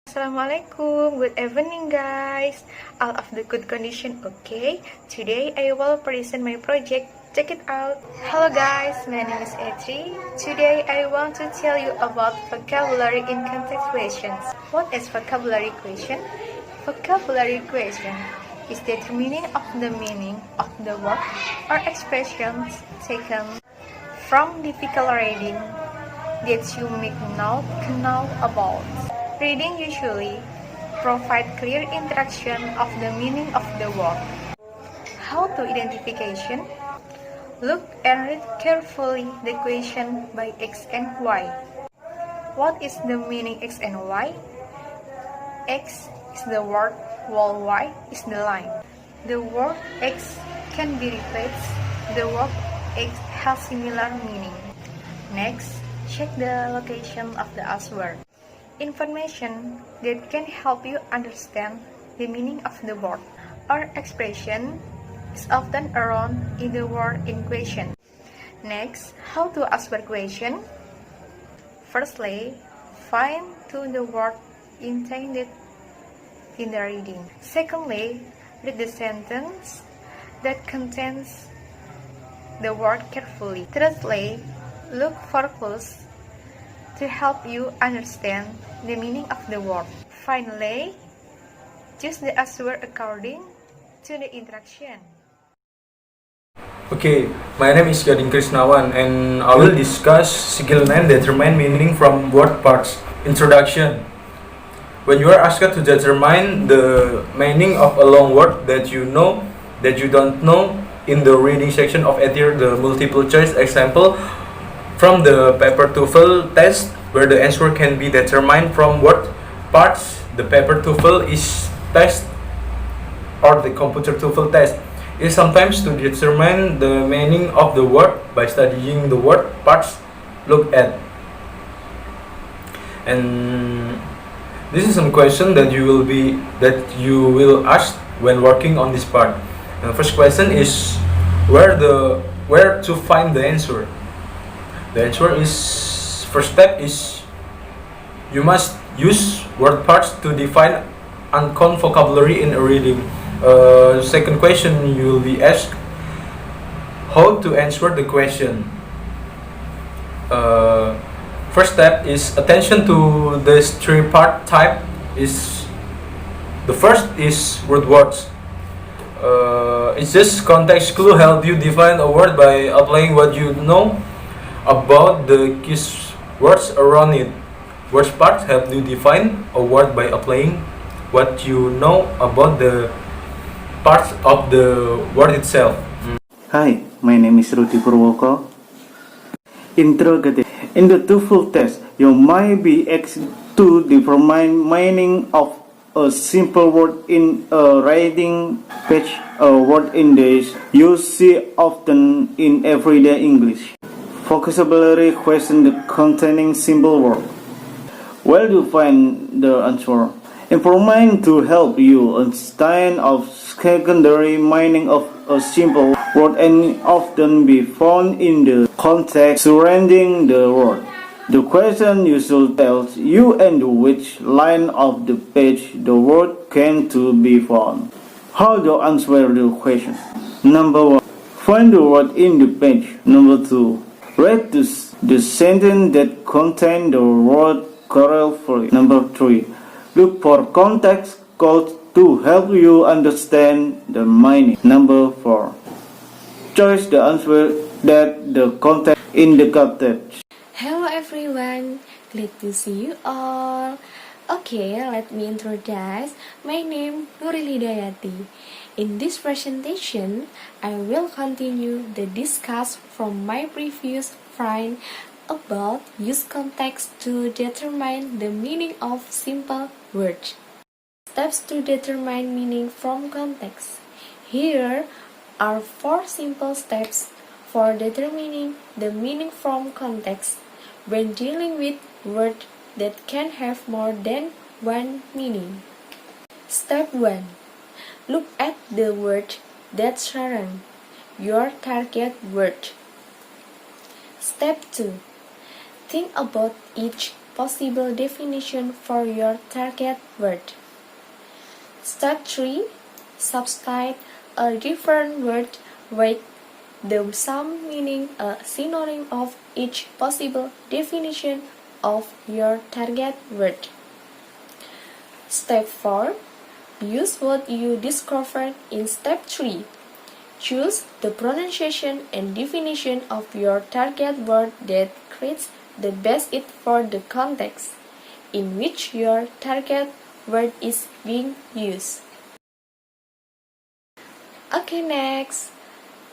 Assalamualaikum, good evening guys. All of the good condition okay? Today I will present my project. Check it out. Hello guys, my name is Etri. Today I want to tell you about vocabulary in context questions. What is vocabulary question? Vocabulary question is determining of the meaning of the word or expressions taken from difficult reading that you may not know about. Reading usually provides clear interaction of the meaning of the word. How to identification? Look and read carefully the question by X and Y. What is the meaning X and Y? X is the word while Y is the line. The word X can be replaced. The word X has similar meaning. Next, check the location of the answer. Information that can help you understand the meaning of the word or expression is often around in the word in question. Next, how to answer question? Firstly, find to the word intended in the reading. Secondly, read the sentence that contains the word carefully. Thirdly, look for clues to help you understand the meaning of the word. Finally, choose the answer according to the interaction. Okay, my name is Gading Krisnawan and I will discuss skill 9 determine meaning from word parts. Introduction. When you are asked to determine the meaning of a long word that you know, that you don't know, in the reading section of ETIR, the multiple choice example from the paper TOEFL test, where the answer can be determined from word parts. The paper TOEFL is test or the computer TOEFL test is sometimes to determine the meaning of the word by studying the word parts look at. And this is some question that you will ask when working on this part. And the first question is where to find the answer. The answer is, first step is you must use word parts to define uncommon vocabulary in a reading. Second question, you will be asked how to answer the question. First step is attention to this three-part type. The first is root words. Is this context clue help you define a word by applying what you know about the key words around it? Words parts help you define a word by applying what you know about the parts of the word itself. Hi, my name is Rudy Purwoko. Interrogative. In the TOEFL test, you might be asked to determine meaning of a simple word in a writing page, a word in this you see often in everyday English. Vocabulary question containing simple word. Where do you find the answer? Information to help you understand of secondary meaning of a simple word and often be found in the context surrounding the word. The question usually tells you and which line of the page the word came to be found. How to answer the question? Number 1. Find the word in the page. Number 2. Read the sentence that contains the word carefully. Number 3. Look for context clues to help you understand the meaning. Number 4. Choose the answer that the context indicated. Hello everyone, glad to see you all. Okay, let me introduce. My name Nuril Hidayati. In this presentation, I will continue the discuss from my previous friend about use context to determine the meaning of simple words. Steps to determine meaning from context. Here are 4 simple steps for determining the meaning from context when dealing with words that can have more than one meaning. Step 1. Look at the word that surround your target word. Step 2. Think about each possible definition for your target word. Step 3. Substitute a different word with the same meaning, a synonym of each possible definition of your target word. Step 4. Use what you discovered in Step 3. Choose the pronunciation and definition of your target word that creates the best fit for the context in which your target word is being used. Okay, next.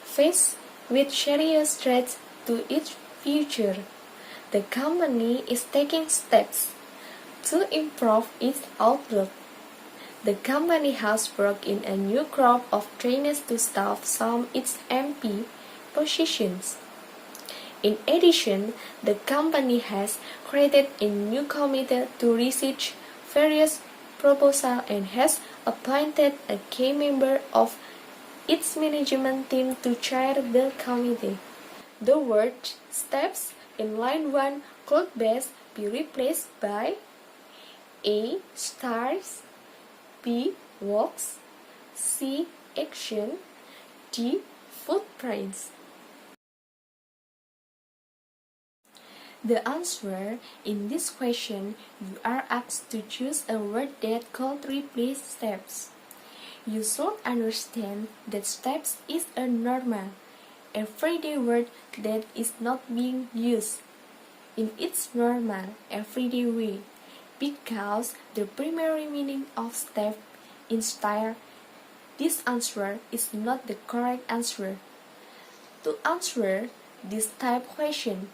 Faced with serious threats to its future, the company is taking steps to improve its outlook. The company has brought in a new crop of trainers to staff some its MP positions. In addition, the company has created a new committee to research various proposals and has appointed a key member of its management team to chair the committee. The word steps in line 1 could best be replaced by A. Stars, B. Walks, C. Action, D. Footprints. The answer in this question, you are asked to choose a word that could replace steps. You should understand that steps is a normal, everyday word that is not being used in its normal, everyday way, because the primary meaning of step is style. This answer is not the correct answer. To answer this type question,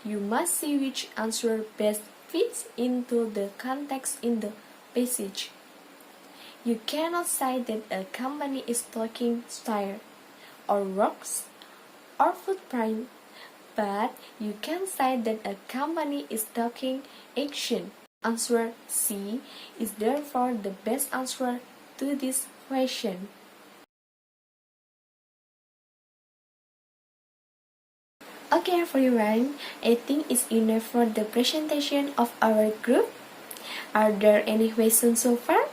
you must see which answer best fits into the context in the passage. You cannot say that a company is talking style, or works, or footprint, but you can say that a company is talking action. Answer C is therefore the best answer to this question. Okay everyone, I think it's enough for the presentation of our group. Are there any questions so far?